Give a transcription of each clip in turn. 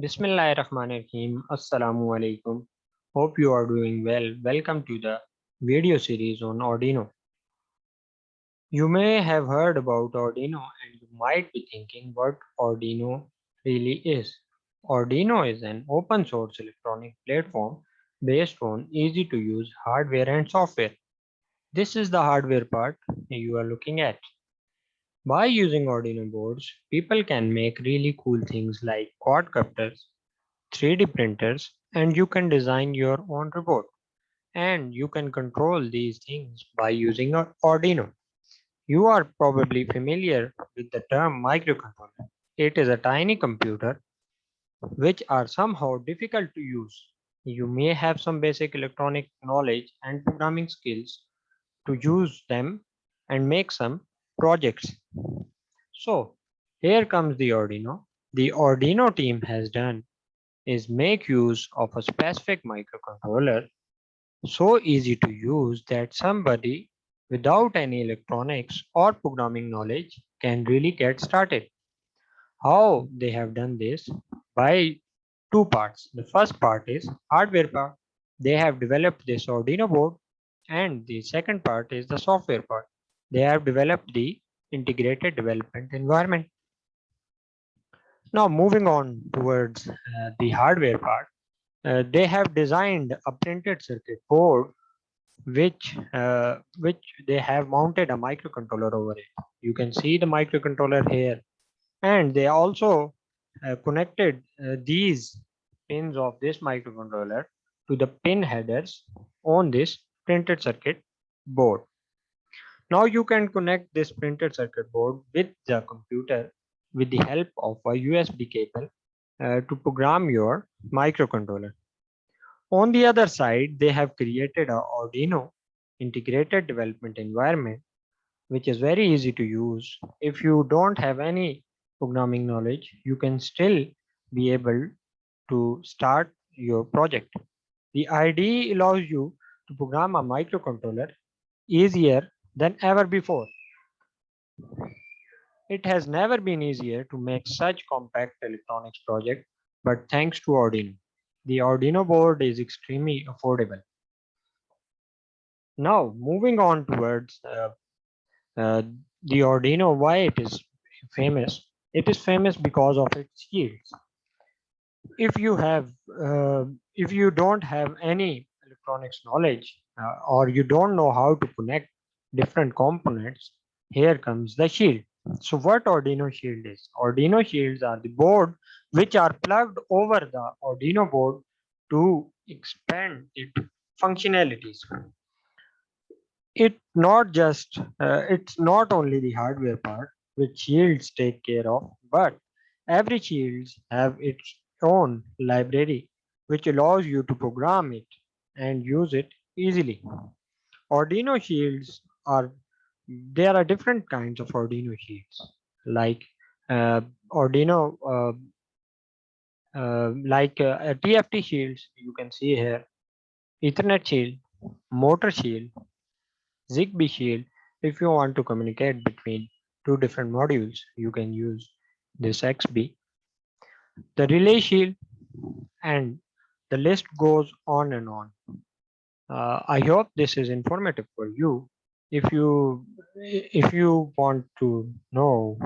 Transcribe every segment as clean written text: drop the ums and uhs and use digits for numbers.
Bismillahirrahmanirrahim. Assalamu alaikum. Hope you are doing well. Welcome to the video series on Arduino. You may have heard about Arduino and you might be thinking what Arduino really is. Arduino is an open source electronic platform based on easy to use hardware and software. This is the hardware part you are looking at. By using Arduino boards, people can make really cool things like quadcopters, 3D printers, and you can design your own robot. And you can control these things by using Arduino. You are probably familiar with the term microcontroller. It is a tiny computer which are somehow difficult to use. You may have some basic electronic knowledge and programming skills to use them and make some projects. So here comes the Arduino. The Arduino team has done is make use of a specific microcontroller so easy to use that somebody without any electronics or programming knowledge can really get started. How they have done this? By two parts. The first part is hardware part. They have developed this Arduino board, and the second part is the software part. They have developed the integrated development environment. Now moving on towards the hardware part. They have designed a printed circuit board which they have mounted a microcontroller over it. You can see the microcontroller here, and they also connected these pins of this microcontroller to the pin headers on this printed circuit board. Now you can connect this printed circuit board with the computer with the help of a USB cable to program your microcontroller. On the other side, they have created a Arduino integrated development environment, which is very easy to use. If you don't have any programming knowledge, you can still be able to start your project. The IDE allows you to program a microcontroller easier than ever before. It has never been easier to make such compact electronics project, but thanks to Arduino. The Arduino board is extremely affordable. Now, moving on towards uh, the Arduino, why it is famous? It is famous because of its shields. If you have, if you don't have any electronics knowledge, or you don't know how to connect different components, here comes the shield. So what Arduino Shield is? Arduino Shields are the board which are plugged over the Arduino board to expand its functionalities. It's not only the hardware part which shields take care of, but every shields have its own library which allows you to program it and use it easily. Arduino shields are there are different kinds of Arduino shields like Arduino TFT shields you can see here, Ethernet shield, motor shield, Zigbee shield. If you want to communicate between two different modules, you can use this XB, the relay shield, and the list goes on and on. I hope this is informative for you. If you want to know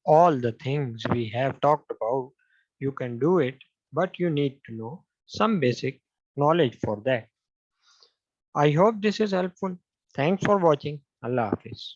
all the things we have talked about, you can do it, but you need to know some basic knowledge for that. I hope this is helpful. Thanks for watching. Allah Hafiz.